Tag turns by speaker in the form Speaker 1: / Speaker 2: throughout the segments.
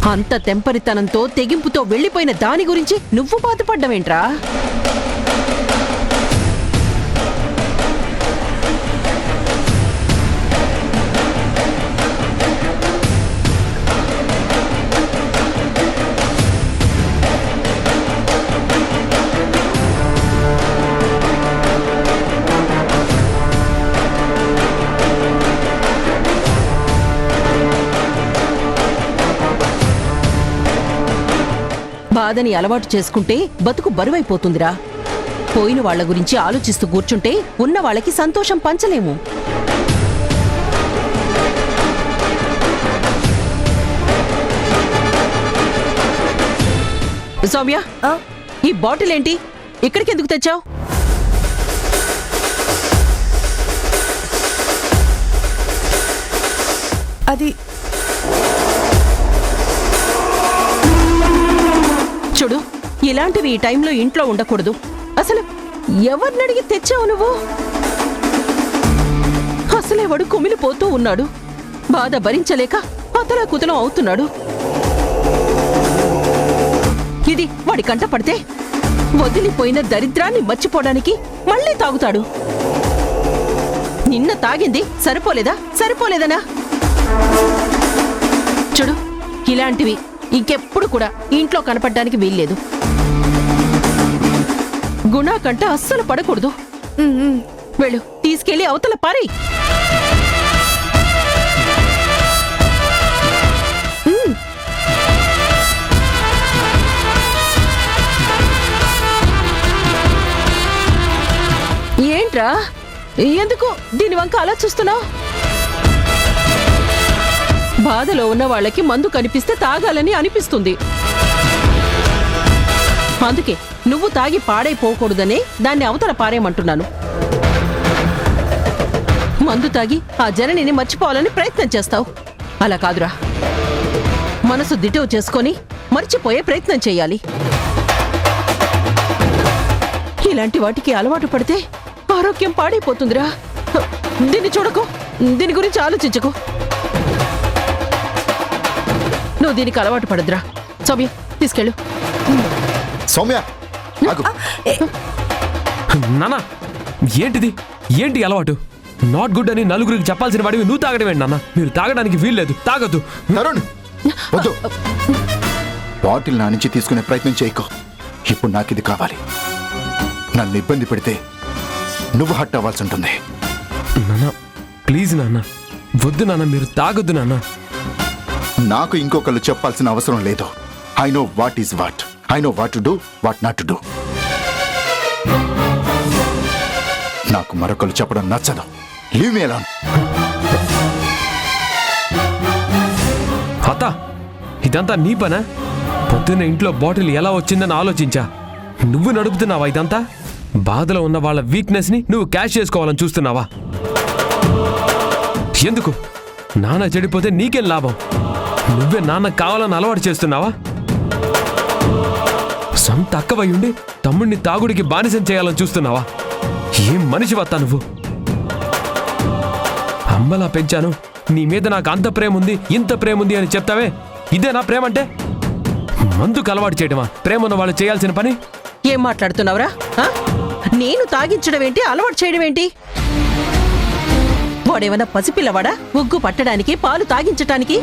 Speaker 1: అంత తెంపరితనంతో తెగింపుతో వెళ్లిపోయిన దాని గురించి నువ్వు బాధపడ్డవేంట్రా? బాధని అలవాటు చేసుకుంటే బతుకు బరువైపోతుందిరా. పోయిన వాళ్ల గురించి ఆలోచిస్తూ కూర్చుంటే ఉన్న వాళ్ళకి సంతోషం పంచలేము. సౌమ్య, ఈ బాటిల్ ఏంటి? ఇక్కడికి ఎందుకు తెచ్చావు?
Speaker 2: అది
Speaker 1: చూడు, ఇలాంటివి ఈ టైంలో ఇంట్లో ఉండకూడదు. అసలు ఎవరినడిగి తెచ్చావు నువ్వు? అసలే వాడు కుమిలిపోతూ ఉన్నాడు. బాధ భరించలేక అతలాకుతలం అవుతున్నాడు. ఇది వాడి కంట పడితే వదిలిపోయిన దరిద్రాన్ని మర్చిపోవడానికి మళ్ళీ తాగుతాడు. నిన్న తాగింది సరిపోలేదనా? చూడు, ఇలాంటివి ఇంకెప్పుడు కూడా ఇంట్లో కనపడడానికి వీల్లేదు. గుణా కంట అస్సలు పడకూడదు. వెళ్ళు, తీసుకెళ్లి అవతల పారి. ఏంట్రా, ఎందుకు దీని వంక అలా చూస్తున్నావు? బాధలో ఉన్న వాళ్ళకి మందు కనిపిస్తే తాగాలని అనిపిస్తుంది. అందుకే నువ్వు తాగి పాడైపోకూడదనే దాన్ని అవతల పారేయమంటున్నాను. మందు తాగి ఆ జననిని మర్చిపోవాలని ప్రయత్నం చేస్తావు. అలా కాదురా, మనసు దిటవు చేసుకొని మర్చిపోయే ప్రయత్నం చెయ్యాలి. ఇలాంటి వాటికి అలవాటు పడితే ఆరోగ్యం పాడైపోతుందిరా. దీన్ని చూడకు, దీని గురించి ఆలోచించకు. నువ్వు దీనికి అలవాటు పడద్దురా. సౌమ్య, తీసుకెళ్ళు.
Speaker 3: సౌమ్య,
Speaker 4: నాన్న, ఏంటి అలవాటు? నాట్ గుడ్ అని నలుగురికి చెప్పాల్సిన వాడివి నువ్వు తాగడమేంటి నాన్న? మీరు తాగడానికి వీల్లేదు, తాగద్దు.
Speaker 3: వద్దు, బాటిల్ నా నుంచి తీసుకునే ప్రయత్నం చేయకు. ఇప్పుడు నాకు ఇది కావాలి. నన్ను ఇబ్బంది పెడితే నువ్వు హట్ అవ్వాల్సి ఉంటుంది.
Speaker 4: నాన్న ప్లీజ్ నాన్న, వద్దు నాన్న, మీరు తాగొద్దు నాన్న.
Speaker 3: నాకు ఇంకొకళ్ళు చెప్పాల్సిన అవసరం లేదు. I know what is what. I know what to do, what not to do. నాకు మరొకళ్ళు చెప్పడం నచ్చదు. Leave me alone.
Speaker 4: అత్త, ఇదంతా నీ పనా? పొద్దున్న ఇంట్లో బాటిల్ ఎలా వచ్చిందని ఆలోచించా. నువ్వు నడుపుతున్నావా ఇదంతా? బాధలో ఉన్న వాళ్ళ వీక్నెస్ ని నువ్వు క్యాష్ చేసుకోవాలని చూస్తున్నావా? ఎందుకు? నాన్న చెడిపోతే నీకేం లాభం? నువ్వే నాన్న కావాలని అలవాటు చేస్తున్నావా? సొంత అక్కవై ఉండి తమ్ముడిని తాగుడికి బానిసం చేయాలని చూస్తున్నావా? ఏం మనిషి వత్తా నువ్వు? అమ్మలా పెంచాను, నీ మీద నాకు అంత ప్రేమ ఉంది, ఇంత ప్రేమ ఉంది అని చెప్తావే, ఇదే నా ప్రేమ అంటే? మందుకు అలవాటు చేయడమా ప్రేమ ఉన్న వాళ్ళు చేయాల్సిన పని?
Speaker 1: ఏం మాట్లాడుతున్నావురా? నేను తాగించడం ఏంటి, అలవాటు చేయడం ఏంటి? వాడేమన్నా పసిపిల్లవాడా ఉగ్గు పట్టడానికి, పాలు తాగించటానికి?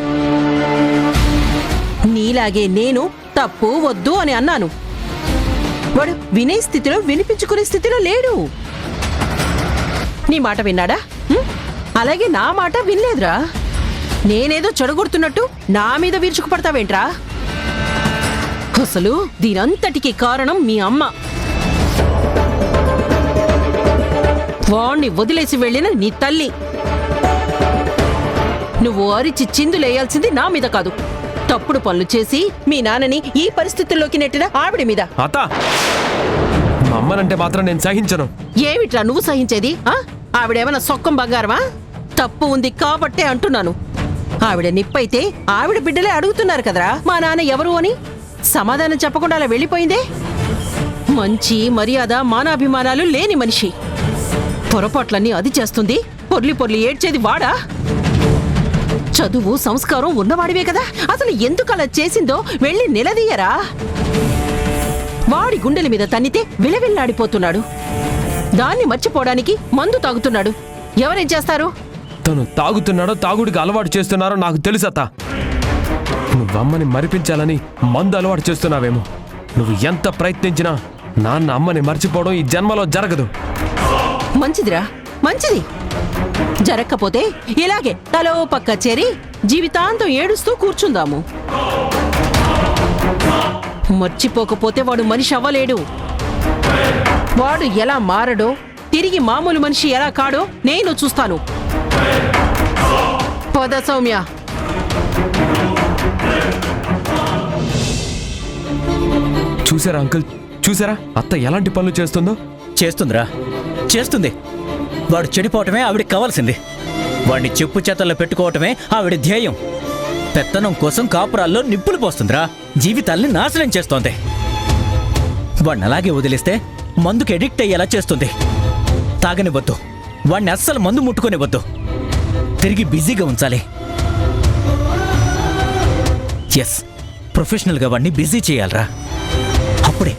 Speaker 1: నీలాగే నేను తప్పు వద్దు అని అన్నాను. వాడు వినే స్థితిలో, వినిపించుకునే స్థితిలో లేడు. నీ మాట విన్నాడా? అలాగే నా మాట వినలేదురా. నేనేదో చెడగొడుతున్నట్టు నా మీద విరుచుకుపడతావేంట్రా? అసలు దీనంతటికి కారణం మీ అమ్మ. వాణ్ణి వదిలేసి వెళ్ళిన నీ తల్లి. నువ్వు అరిచి చిందులేయాల్సింది నా మీద కాదు, తప్పుడు పనులు చేసి మీ నాన్నని ఈ పరిస్థితుల్లోకి నెట్టిన ఆవిడ మీద.
Speaker 4: అత్త, మా అమ్మనంటే మాత్రం నేను సహించను.
Speaker 1: ఏమిట్రా నువ్వు సహించేది? ఆవిడేమన్నా సొక్కం బంగారమా? తప్పు ఉంది కాబట్టే అంటున్నాను. ఆవిడ నిప్పైతే ఆవిడ బిడ్డలే అడుగుతున్నారు కదరా మా నాన్న ఎవరు అని. సమాధానం చెప్పకుండా అలా వెళ్ళిపోయిందే. మంచి మర్యాద మానాభిమానాలు లేని మనిషి. పొరపాట్లన్నీ అది చేస్తుంది, పొర్లి పొర్లి ఏడ్చేది వాడా? చదువు సంస్కారం ఉన్నవాడివే కదా, అసలు ఎందుకు అలా చేసిందో వెళ్ళి నిలదీయరా. వాడి గుండెల మీద తన్నితే విలవిల్లాడిపోతున్నాడు. దాన్ని మర్చిపోవడానికి మందు తాగుతున్నాడు. ఎవరేం చేస్తారు?
Speaker 4: తను తాగుతున్నాడో తాగుడికి అలవాటు చేస్తున్నారో నాకు తెలుసత్తా. నువ్వమ్మని మరిపించాలని మందు అలవాటు చేస్తున్నావేమో. నువ్వు ఎంత ప్రయత్నించినా నాన్న అమ్మని మర్చిపోవడం ఈ జన్మలో జరగదు.
Speaker 1: మంచిదిరా, మంచిది. జరగకపోతే ఇలాగే తలో పక్క చేరి జీవితాంతం ఏడుస్తూ కూర్చుందాము. మర్చిపోకపోతే వాడు మనిషి అవ్వలేడు. వాడు ఎలా మారడో, తిరిగి మామూలు మనిషి ఎలా కాడో నేను చూస్తాను. పద సౌమ్య.
Speaker 4: చూసారా అంకుల్, చూసారా అత్త ఎలాంటి పనులు చేస్తుందో?
Speaker 2: చేస్తుందిరా, చేస్తుంది. వాడు చెడిపోవటమే ఆవిడికి కావాల్సింది. వాడిని చెప్పు చేతల్లో పెట్టుకోవటమే ఆవిడ ధ్యేయం. పెత్తనం కోసం కాపురాల్లో నిప్పులు పోస్తుందిరా, జీవితాల్ని నాశనం చేస్తోంది. వాడిని అలాగే వదిలేస్తే మందుకి ఎడిక్ట్ అయ్యేలా చేస్తుంది. తాగనివ్వద్దు, వాడిని అస్సలు మందు ముట్టుకొనివ్వద్దు. తిరిగి బిజీగా ఉంచాలి. ఎస్, ప్రొఫెషనల్గా వాడిని బిజీ చేయాలరా. అప్పుడే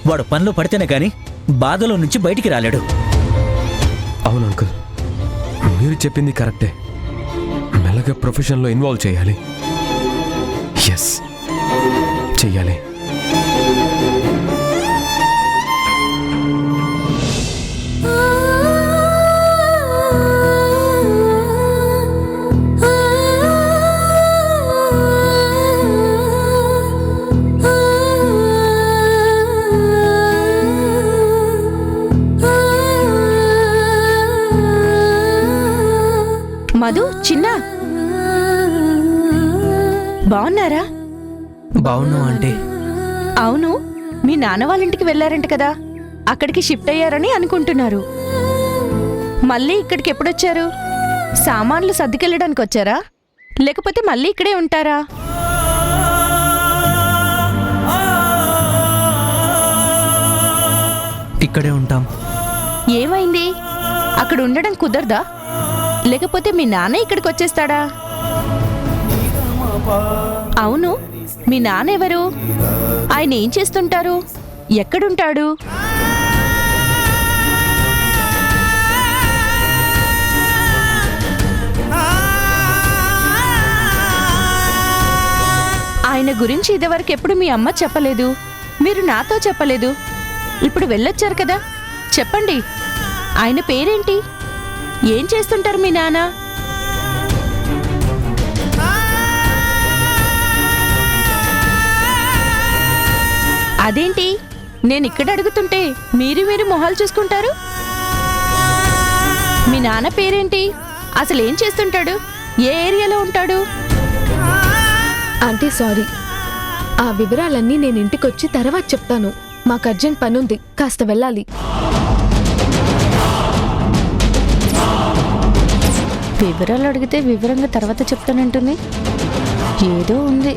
Speaker 2: వాడు పనిలో పడితేనే గాని బాధలో నుంచి బయటికి రాలేడు.
Speaker 4: అవును అంకుల్, మీరు చెప్పింది కరెక్టే. మెల్లగా ప్రొఫెషన్లో ఇన్వాల్వ్ చేయాలి. ఎస్, చెయ్యాలి.
Speaker 5: మధు, చిన్న బాగున్నారా?
Speaker 2: బాగున్నావు అంటే?
Speaker 5: అవును, మీ నాన్న వాళ్ళ ఇంటికి వెళ్ళారంట కదా, అక్కడికి షిఫ్ట్ అయ్యారని అనుకుంటున్నారు. మళ్ళీ ఇక్కడికి ఎప్పుడొచ్చారు? సామాన్లు సర్దుకెళ్ళడానికి వచ్చారా, లేకపోతే మళ్ళీ ఇక్కడే ఉంటారా?
Speaker 2: ఇక్కడే ఉంటాం.
Speaker 5: ఏమైంది? అక్కడ ఉండడం కుదరదా? లేకపోతే మీ నాన్న ఇక్కడికి వచ్చేస్తాడా? అవును, మీ నాన్న ఎవరు? ఆయన ఏం చేస్తుంటారు? ఎక్కడుంటాడు? ఆయన గురించి ఇదివరకు ఎప్పుడు మీ అమ్మ చెప్పలేదు, మీరు నాతో చెప్పలేదు. ఇప్పుడు వెళ్ళొచ్చారు కదా, చెప్పండి. ఆయన పేరేంటి? ఏం చేస్తుంటారు మీ నాన్న? అదేంటి, నేను ఇక్కడ అడుగుతుంటే మీరు మొహాలు చూసుకుంటారు? మీ నాన్న పేరేంటి? అసలు ఏం చేస్తుంటాడు? ఏ ఏరియాలో ఉంటాడు?
Speaker 6: ఆంటీ సారీ, ఆ వివరాలన్నీ నేను ఇంటికొచ్చి తర్వాత చెప్తాను. మాకు అర్జెంట్ పనుంది, కాస్త వెళ్ళాలి.
Speaker 5: వివరాలు అడిగితే వివరంగా తర్వాత చెప్తానంటుంది. ఏదో ఉంది.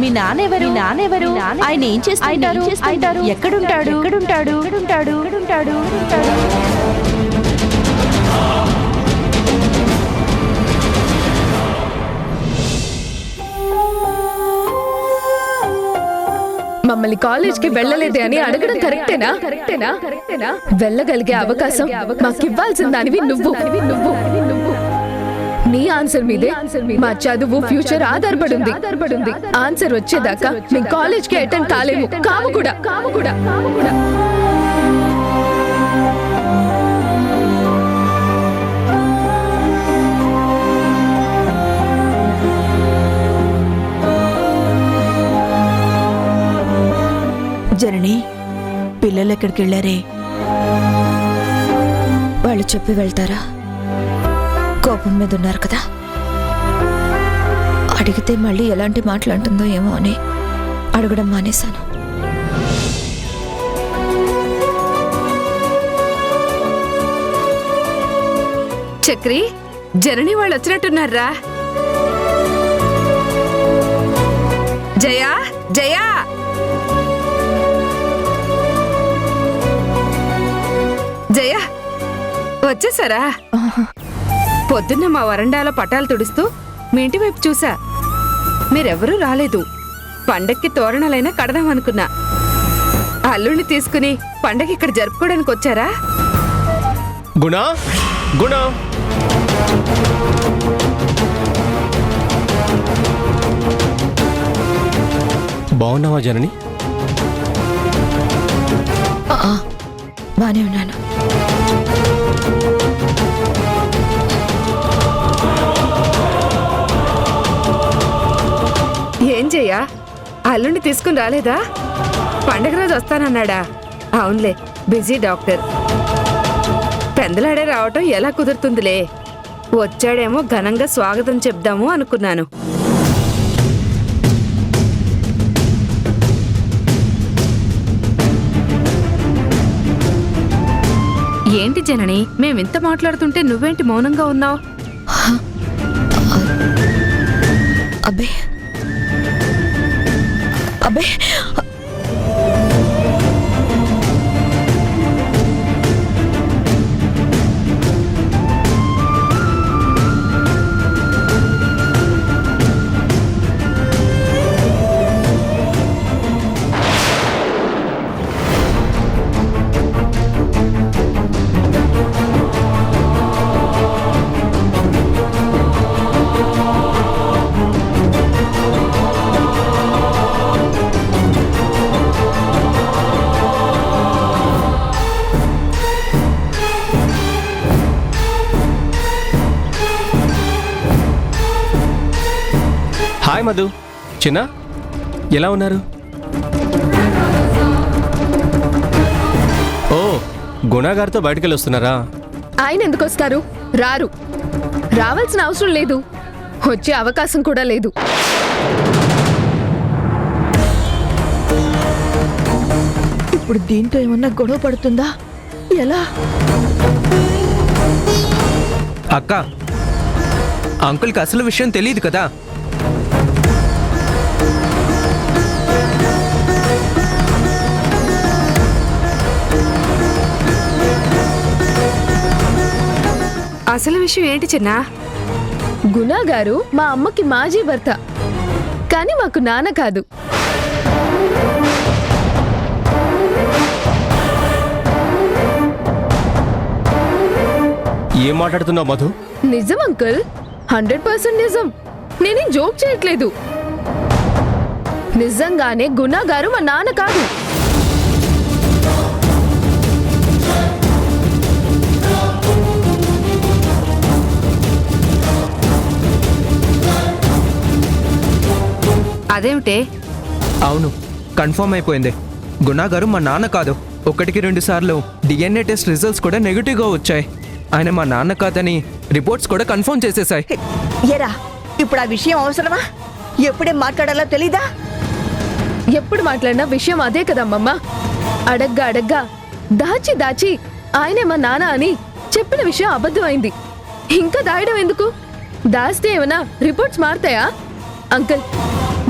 Speaker 5: మీ నాన్నెవరు? ఆయన ఏం చేస్తుంటారు? ఎక్కడుంటాడు?
Speaker 6: మమ్మల్ని కాలేజ్కి వెళ్ళలేదే అని అడగడం కరెక్టేనా? వెళ్ళగలిగే అవకాశం మాకివ్వాల్సిన దానివి నువ్వు. నీ ఆన్సర్ మీదే మా చదువు, ఫ్యూచర్ ఆధారపడింది. ఆన్సర్ వచ్చేదాకా మేము కాలేజ్కి అటెండ్ కాలేము. కాము కూడా.
Speaker 7: జనని, పిల్లలు ఎక్కడికి వెళ్ళారే? వాళ్ళు చెప్పి వెళ్తారా? కోపం మీద ఉన్నారు కదా, అడిగితే మళ్ళీ ఎలాంటి మాట్లాడుతుందో ఏమో అని అడగడం మానేశాను.
Speaker 6: చక్రి, జనని వాళ్ళు వచ్చినట్టున్నారా? జయా,
Speaker 8: జయా జయా వచ్చేసారా? పొద్దున్న మా వరండాలో పటాలు తుడుస్తూ మీ ఇంటి వైపు చూసా. మీరెవరూ రాలేదు. పండక్కి తోరణాలైనా కడదామనుకున్నా. అల్లుడిని తీసుకుని పండగ ఇక్కడ జరుపుకోవడానికి వచ్చారా?
Speaker 9: గుణ గుణ బాగున్నావా జనని?
Speaker 7: బానే ఉన్నాను.
Speaker 8: ఏం చెయ్యా, అల్లుడిని తీసుకుని రాలేదా? పండగ రోజు వస్తానన్నాడా? అవునులే, బిజీ డాక్టర్. పెందలాడే రావటం ఎలా కుదురుతుందిలే. వచ్చాడేమో ఘనంగా స్వాగతం చెప్దాము అనుకున్నాను. ఏంటి జనని, మేమింత మాట్లాడుతుంటే నువ్వేంటి మౌనంగా ఉన్నావు?
Speaker 7: అబ్బే అబ్బే
Speaker 9: హాయ్ మధు, చిన్న ఎలా ఉన్నారు? ఓ, గుణ గారితో బయటకెళ్ళి వస్తున్నారా?
Speaker 6: ఆయన ఎందుకు వస్తారు? రారు. రావాల్సిన అవసరం లేదు. వచ్చే అవకాశం కూడా లేదు.
Speaker 5: ఇప్పుడు దీంతో ఏమన్నా గొడవ పడుతుందా? ఎలా?
Speaker 10: అక్క, అంకుల్కి అసలు విషయం తెలియదు కదా.
Speaker 8: అసలు విషయం ఏంటి చిన్నా?
Speaker 6: గుణ గారు మా అమ్మకి మాజీ భర్త, కానీ మాకు నాన్న కాదు.
Speaker 9: ఏం మాట్లాడుతున్నావు మధు?
Speaker 6: నిజం అంకుల్, 100% నిజం. నేనేం జోక్ చేయట్లేదు. నిజంగానే గుణ గారు మా నాన్న కాదు.
Speaker 8: అదేమిటే?
Speaker 10: అవును, కన్ఫర్మ్ అయిపోయింది. గుణ గారు మా నాన్న కాదు. 1-2 సార్లు డిఎన్ఏ టెస్ట్ రిజల్ట్స్ కూడా నెగిటివ్గా వచ్చాయి. ఆయన మా నాన్న కాదని రిపోర్ట్స్ కూడా కన్ఫర్మ్ చేసేసాయి.
Speaker 5: ఎరా, ఇప్పుడు ఆ విషయం అవసరమా? ఎప్పుడేం మాట్లాడాలో తెలీదా?
Speaker 6: ఎప్పుడు మాట్లాడినా విషయం అదే కదమ్మమ్మ. అడగ్గా అడగ్గా దాచి దాచి ఆయనే మా నాన్న అని చెప్పిన విషయం అబద్ధమైంది. ఇంకా దాయడం ఎందుకు? దాస్తే ఏమైనా రిపోర్ట్స్ మారుతాయా? అంకుల్,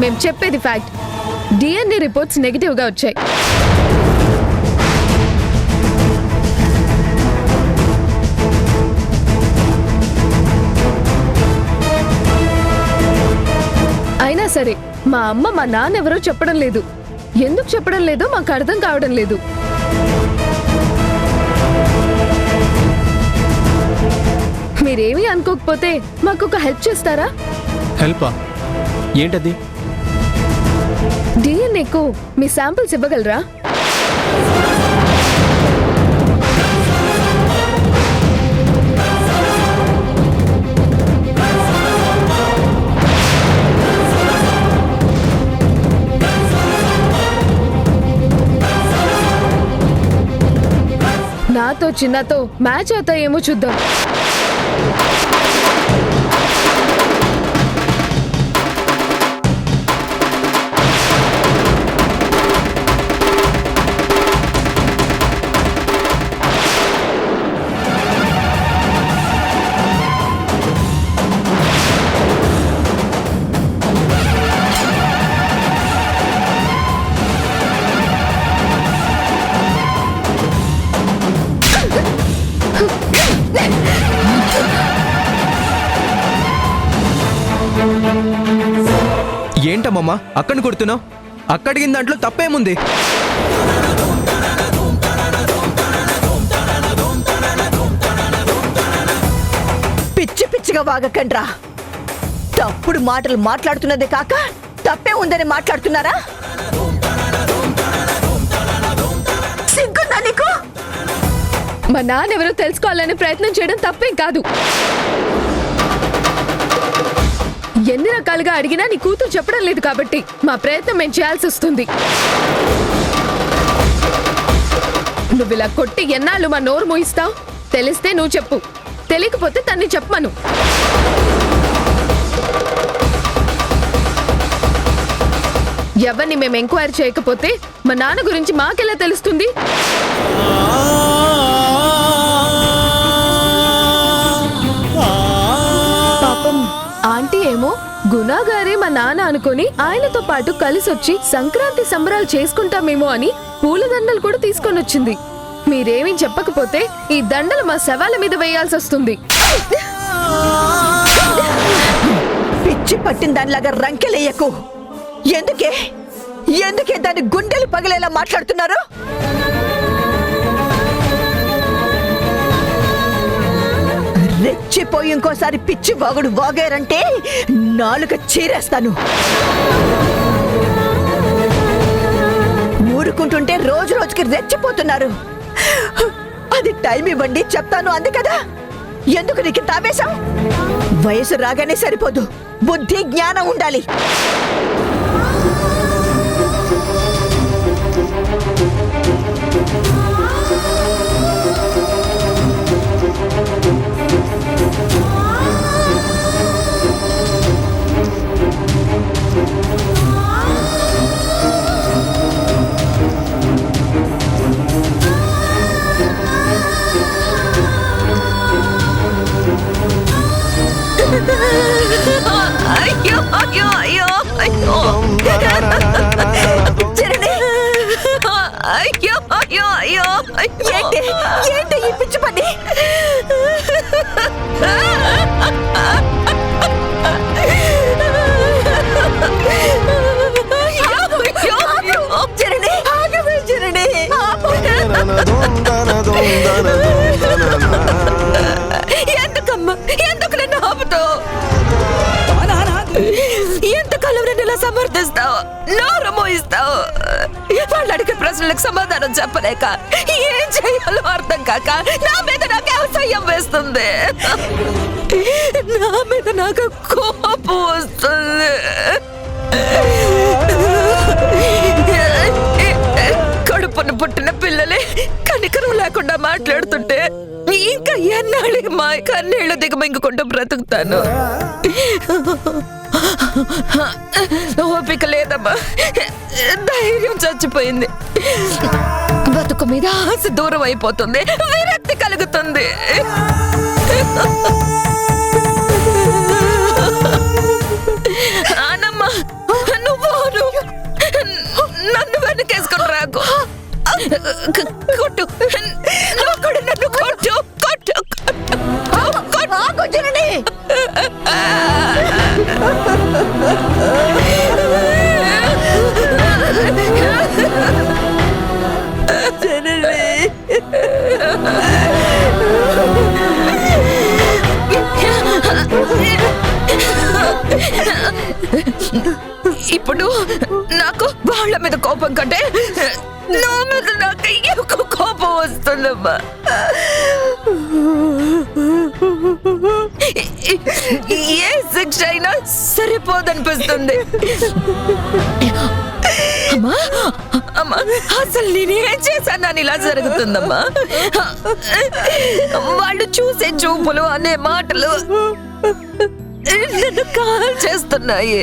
Speaker 6: మేం చెప్పేది ఫ్యాక్ట్. డిఎన్ఏ రిపోర్ట్స్ నెగిటివ్గా వచ్చాయి. అయినా సరే మా అమ్మ మా నాన్న ఎవరో చెప్పడం లేదు. ఎందుకు చెప్పడం లేదో మాకు అర్థం కావడం లేదు. మీరేమీ అనుకోకపోతే మాకు ఒక హెల్ప్ చేస్తారా?
Speaker 9: హెల్పా? ఏంటది?
Speaker 6: డిఎన్ఏకు మీ శాంపిల్స్ ఇవ్వగలరా? నాతో చిన్నతో మ్యాచ్ అవుతాయేమో చూద్దాం.
Speaker 10: ఏంటమ్మమ్మా అక్కడిని కొడుతున్నావు? అక్కడికి దాంట్లో తప్పేముంది?
Speaker 11: పిచ్చి పిచ్చిగా వాగకండ్రా. తప్పుడు మాటలు మాట్లాడుతున్నదే కాక తప్పే ఉందని మాట్లాడుతున్నారా? సిగ్గుందా నీకు?
Speaker 6: మా నాన్న ఎవరో తెలుసుకోవాలనే ప్రయత్నం చేయడం తప్పేం కాదు. ఎన్ని రకాలుగా అడిగినా నీ కూతురు చెప్పడం లేదు కాబట్టి మా ప్రయత్నం మేము చేయాల్సి వస్తుంది. నువ్వు ఇలా కొట్టి ఎన్నాళ్ళు మా నోరు మోయిస్తావు? తెలిస్తే నువ్వు చెప్పు, తెలియకపోతే తన్ని చెప్పమను. ఎవరిని మేము ఎంక్వైరీ చేయకపోతే మా నాన్న గురించి మాకెలా తెలుస్తుంది? పాపం ఆంటీ ఏమో గుణాగారే మా నాన్న అనుకుని ఆయనతో పాటు కలిసొచ్చి సంక్రాంతి సంబరాలు చేసుకుంటామేమో అని పూలదండలు కూడా తీసుకొని వచ్చింది. మీరేమీ చెప్పకపోతే ఈ దండలు మా శవాల మీద వేయాల్సి వస్తుంది.
Speaker 11: పిచ్చి పట్టిన దానిలాగా రంకెలేయకు. ఎందుకే దాని గుండెలు పగిలేలా మాట్లాడుతున్నారు? రెచ్చిపోయి ఇంకోసారి పిచ్చి వాగుడు వాగారంటే నాలుక చీరేస్తాను. ఊరుకుంటుంటే రోజు రోజుకి రెచ్చిపోతున్నారు. అది టైం ఇవ్వండి చెప్తాను అంది కదా. ఎందుకు నీకు తావేశం? వయసు రాగానే సరిపోదు, బుద్ధి జ్ఞానం ఉండాలి.
Speaker 7: అయ్యో అయ్యో అయ్యో అయ్యో అయ్యో అయ్యో అయ్యో
Speaker 11: ఏంటి ఈ పిచ్చి పని?
Speaker 7: ఎందుకమ్మా, ఎందుకు నన్ను ఆపుతావు? ఎంతకాలం నన్ను ఇలా సమర్థిస్తావు, నోరు మోయిస్తావు? వాళ్ళు అడిగే ప్రశ్నలకు సమాధానం చెప్పలేక ఏం చేయాలో అర్థం కాక నా మీద నాకు అసహ్యం వేస్తుంది. నా మీద నాకు కోపం వస్తుంది. కడుపున పుట్టిన పిల్లలే కనికరం లేకుండా మాట్లాడుతుంటే ఇంకా ఎన్నాళ్ళు మా కన్నీళ్లు దిగమింగుకుంటూ బ్రతుకుతాను. ఓపిక లేదమ్మా, ధైర్యం చచ్చిపోయింది. బతుకు మీద ఆశ దూరం అయిపోతుంది, విరక్తి కలుగుతుంది. ఆనమ్మా, నువ్వు నన్ను వెనకేసుకుని రాకు. కొట్టు, నువ్వు కూడా నన్ను కొట్టు, కొట్టు,
Speaker 11: జనని.
Speaker 7: ఇప్పుడు నాకు వాళ్ళ మీద కోపం కంటే నా మీద నాకు ఎక్కువ కోపం వస్తుందమ్మా. ఏ శిక్ష అయినా సరిపోదనిపిస్తుంది. అమ్మా అమ్మా, అసలు నేనేం చేశానని ఇలా జరుగుతుందమ్మా? వాళ్ళు చూసే చూపులు అనే మాటలు నన్ను కాల్ చేస్తున్నాయి.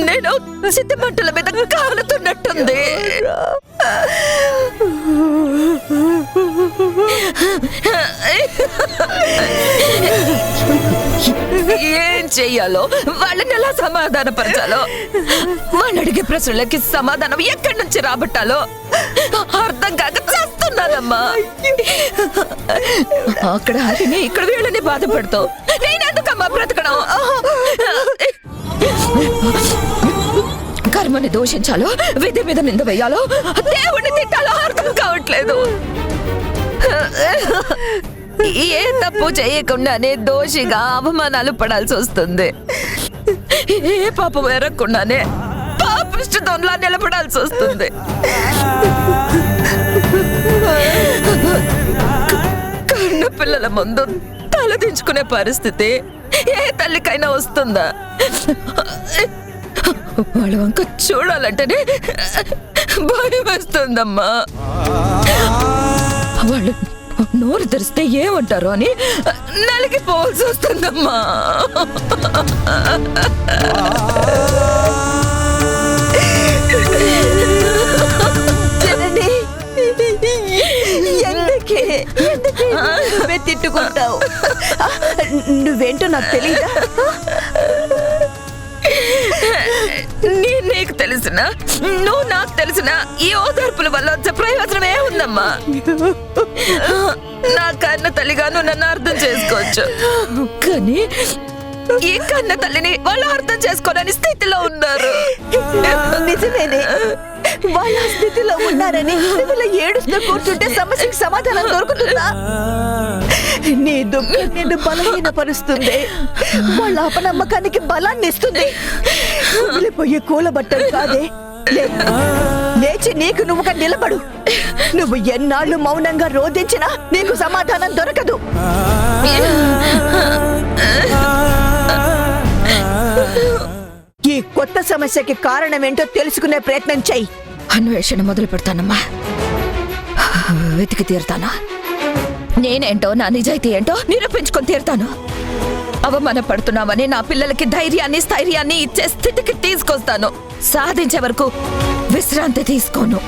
Speaker 7: నేను సిద్ధిమంటల మీద కాలుతున్నట్టుంది. ఏం చెయ్యాలో, వాళ్ళని ఎలా సమాధానపరచాలో, వాళ్ళు అడిగే ప్రశ్నలకి సమాధానం ఎక్కడి నుంచి రాబట్టాలో అర్థం కాక చేస్తున్నానమ్మా. అక్కడ హరిని, ఇక్కడ వీళ్ళని బాధపడతావు. నేనెందుకమ్మా బ్రతకడం? ఏమని దూషించాలో, విధి మీద నింద వేయాలో, దేవుణ్ణి తిట్టాలో అర్థం కావట్లేదు. ఏ తప్పు చేయకుండానే దోషిగా అవమానాలు పడాల్సి వస్తుంది. ఏ పాపం ఎరగకుండానే పాపిష్టితోలా నిలబడాల్సి వస్తుంది. కన్న పిల్లల ముందు తలదించుకునే పరిస్థితి ఏ తల్లికైనా వస్తుందా? వాళ్ళ వంక చూడాలంటేనే భయం వేస్తుందమ్మా. వాళ్ళు నోరు తెరిస్తే ఏమంటారు అని నలిగిపోవాల్సి వస్తుందమ్మా.
Speaker 11: జనని, ఎందుకే నువ్వే తిట్టుకుంటావు? నువ్వేంటో నాకు తెలీదా?
Speaker 7: నీకు తెలిసిన, నువ్వు నాకు తెలిసిన ఈ ఓదార్పుల వల్ల వచ్చే ప్రయోజనం ఏముందమ్మా? నా కన్న తల్లిగా నువ్వు నన్ను అర్థం చేసుకోవచ్చు, కానీ ఈ కన్న తల్లిని వాళ్ళు అర్థం చేసుకోలేని స్థితిలో ఉన్నారు.
Speaker 11: నిజమేనే, వాళ్ళ స్థితిలో ఉన్నారని నువ్వు ఏడుస్తూ కూర్చుంటే సమస్యకి సమాధానం దొరుకుతుందా? నీ దుఃఖం నిన్ను బలహీనపరుస్తుంది, వాళ్ళ అపనమ్మకానికి బలాన్ని ఇస్తుంది. వదిలిపోయి కూలబట్టలు కాదే, లేచి నీకు నువ్వుగా నిలబడు. నువ్వు ఎన్నాళ్ళు మౌనంగా రోధించినా నీకు సమాధానం దొరకదు. ఈ కొత్త సమస్యకి కారణం ఏంటో తెలుసుకునే ప్రయత్నం చెయ్యి.
Speaker 7: అన్వేషణ మొదలు పెడతానమ్మా. వెతికి తీరుతాను. నేనేంటో, నా నిజాయితీ ఏంటో నిరూపించుకొని తీరుతాను. అవమానపడుతున్నామని నా పిల్లలకి ధైర్యాన్ని, స్థైర్యాన్ని ఇచ్చే స్థితికి తీసుకొస్తాను. సాధించే వరకు విశ్రాంతి తీసుకోను.